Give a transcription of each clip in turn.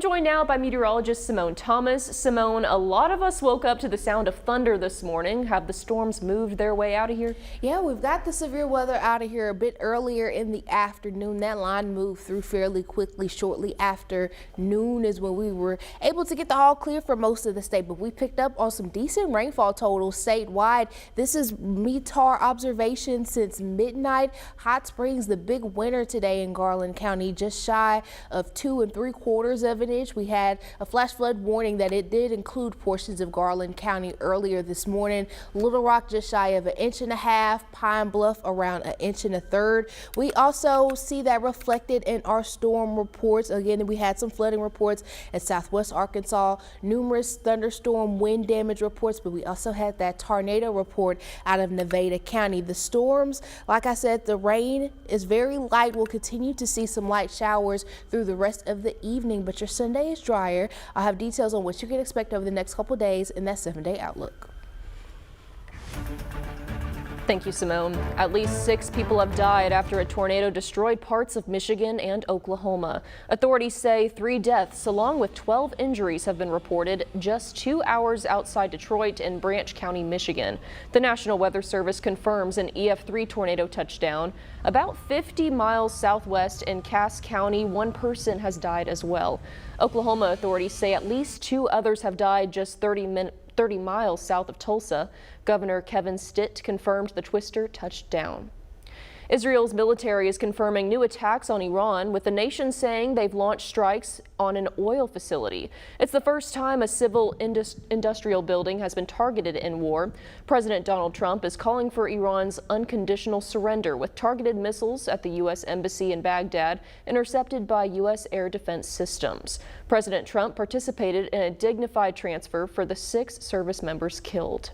Joined now by meteorologist Simone Thomas. Simone, a lot of us woke up to the sound of thunder this morning. Have the storms moved their way out of here? Yeah, we've got the severe weather out of here a bit earlier in the afternoon. That line moved through fairly quickly. Shortly after noon is when we were able to get the all clear for most of the state, but we picked up on some decent rainfall totals statewide. This is METAR observation since midnight. Hot Springs, the big winner today in Garland County, just shy of 2 3/4 of an inch. We had a flash flood warning that it did include portions of Garland County earlier this morning. Little Rock just shy of 1.5 inches. Pine Bluff around 1.33 inches. We also see that reflected in our storm reports. Again, we had some flooding reports in southwest Arkansas, numerous thunderstorm wind damage reports, but we also had that tornado report out of Nevada County. The storms, like I said, the rain is very light. We'll continue to see some light showers through the rest of the evening, but your Sunday is drier. I'll have details on what you can expect over the next couple days in that 7-day outlook. Thank you, Simone. At least 6 people have died after a tornado destroyed parts of Michigan and Oklahoma. Authorities say 3 deaths along with 12 injuries have been reported just 2 hours outside Detroit in Branch County, Michigan. The National Weather Service confirms an EF3 tornado touchdown. About 50 miles southwest in Cass County, 1 person has died as well. Oklahoma authorities say at least 2 others have died just 30 miles south of Tulsa. Governor Kevin Stitt confirmed the twister touched down. Israel's military is confirming new attacks on Iran, with the nation saying they've launched strikes on an oil facility. It's the first time a civil industrial building has been targeted in war. President Donald Trump is calling for Iran's unconditional surrender, with targeted missiles at the U.S. Embassy in Baghdad intercepted by U.S. air defense systems. President Trump participated in a dignified transfer for the 6 service members killed.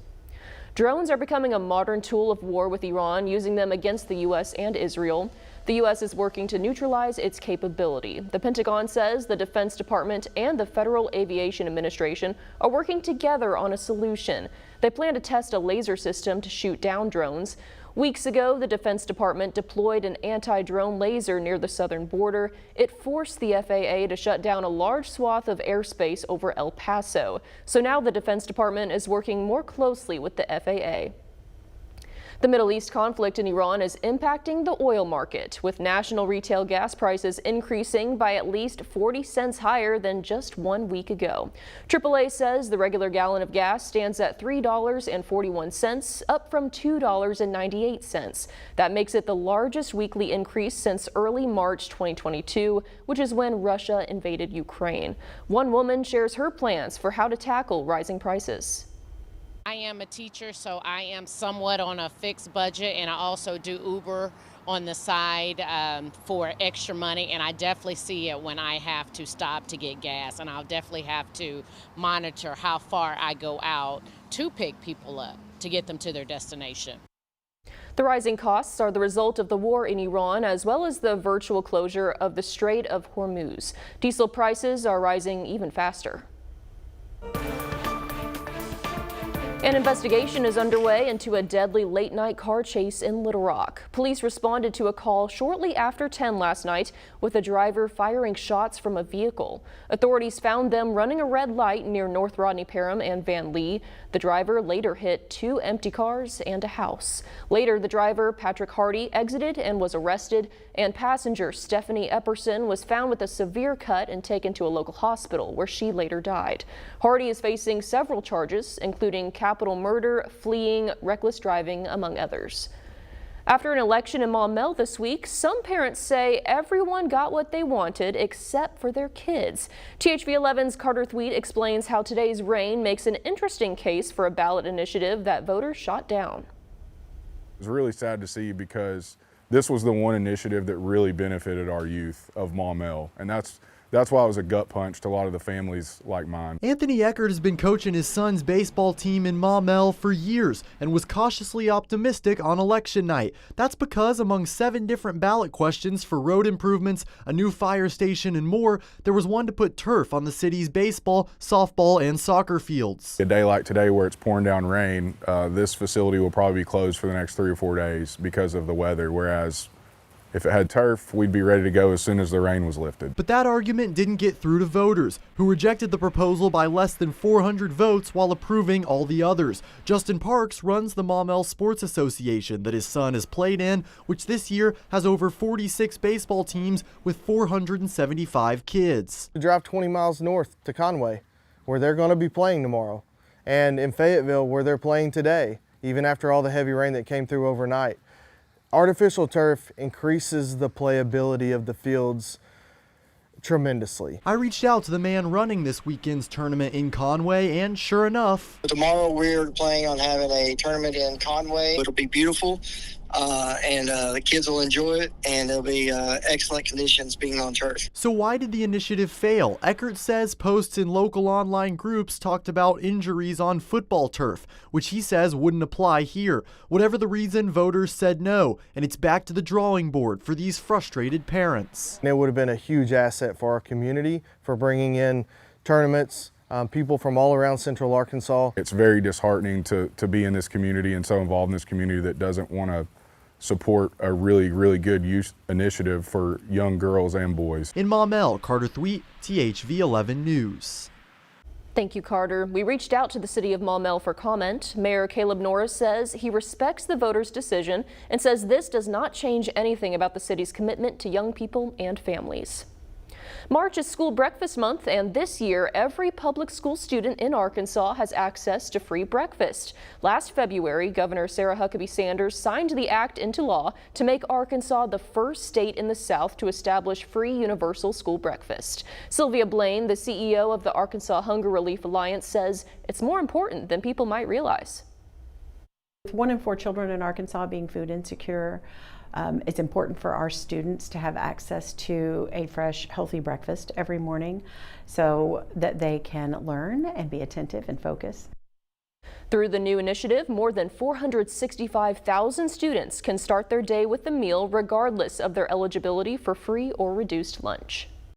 Drones are becoming a modern tool of war with Iran, using them against the U.S. and Israel. The U.S. is working to neutralize its capability. The Pentagon says the Defense Department and the Federal Aviation Administration are working together on a solution. They plan to test a laser system to shoot down drones. Weeks ago, the Defense Department deployed an anti-drone laser near the southern border. It forced the FAA to shut down a large swath of airspace over El Paso. So now the Defense Department is working more closely with the FAA. The Middle East conflict in Iran is impacting the oil market, with national retail gas prices increasing by at least 40 cents higher than just 1 week ago. AAA says the regular gallon of gas stands at $3.41, up from $2.98. That makes it the largest weekly increase since early March 2022, which is when Russia invaded Ukraine. One woman shares her plans for how to tackle rising prices. I am a teacher, so I am somewhat on a fixed budget, and I also do Uber on the side for extra money, and I definitely see it when I have to stop to get gas, and I'll definitely have to monitor how far I go out to pick people up to get them to their destination. The rising costs are the result of the war in Iran, as well as the virtual closure of the Strait of Hormuz. Diesel prices are rising even faster. An investigation is underway into a deadly late-night car chase in Little Rock. Police responded to a call shortly after 10 last night with a driver firing shots from a vehicle. Authorities found them running a red light near North Rodney Parham and Van Lee. The driver later hit 2 empty cars and a house. Later, the driver, Patrick Hardy, exited and was arrested, and passenger Stephanie Epperson was found with a severe cut and taken to a local hospital, where she later died. Hardy is facing several charges, including capital murder, fleeing, reckless driving, among others. After an election in Maumelle this week, some parents say everyone got what they wanted except for their kids. THV 11's Carter Thweet explains how today's rain makes an interesting case for a ballot initiative that voters shot down. It was really sad to see, because this was the one initiative that really benefited our youth of Maumelle, and that's why it was a gut punch to a lot of the families like mine. Anthony Eckert has been coaching his son's baseball team in Maumelle for years and was cautiously optimistic on election night. That's because among 7 different ballot questions for road improvements, a new fire station, and more, there was one to put turf on the city's baseball, softball, and soccer fields. A day like today where it's pouring down rain, this facility will probably be closed for the next 3 or 4 days because of the weather, whereas If it had turf, we'd be ready to go as soon as the rain was lifted. But that argument didn't get through to voters, who rejected the proposal by less than 400 votes while approving all the others. Justin Parks runs the Maumelle Sports Association that his son has played in, which this year has over 46 baseball teams with 475 kids. To drive 20 miles north to Conway, where they're going to be playing tomorrow, and in Fayetteville, where they're playing today, even after all the heavy rain that came through overnight. Artificial turf increases the playability of the fields tremendously. I reached out to the man running this weekend's tournament in Conway, and sure enough, tomorrow we're planning on having a tournament in Conway. It'll be beautiful, and the kids will enjoy it, and there'll be excellent conditions being on turf. So why did the initiative fail? Eckert says posts in local online groups talked about injuries on football turf, which he says wouldn't apply here. Whatever the reason, voters said no, and it's back to the drawing board for these frustrated parents. And it would have been a huge asset for our community for bringing in tournaments, people from all around Central Arkansas. It's very disheartening to be in this community and so involved in this community that doesn't want to support a really, really good youth initiative for young girls and boys. In Maumelle, Carter Thweet, THV 11 News. Thank you, Carter. We reached out to the city of Maumelle for comment. Mayor Caleb Norris says he respects the voters' decision and says this does not change anything about the city's commitment to young people and families. March is School Breakfast Month, and this year, every public school student in Arkansas has access to free breakfast. Last February, Governor Sarah Huckabee Sanders signed the act into law to make Arkansas the first state in the South to establish free universal school breakfast. Sylvia Blaine, the CEO of the Arkansas Hunger Relief Alliance, says it's more important than people might realize. With 1 in 4 children in Arkansas being food insecure, it's important for our students to have access to a fresh, healthy breakfast every morning so that they can learn and be attentive and focus. Through the new initiative, more than 465,000 students can start their day with a meal regardless of their eligibility for free or reduced lunch.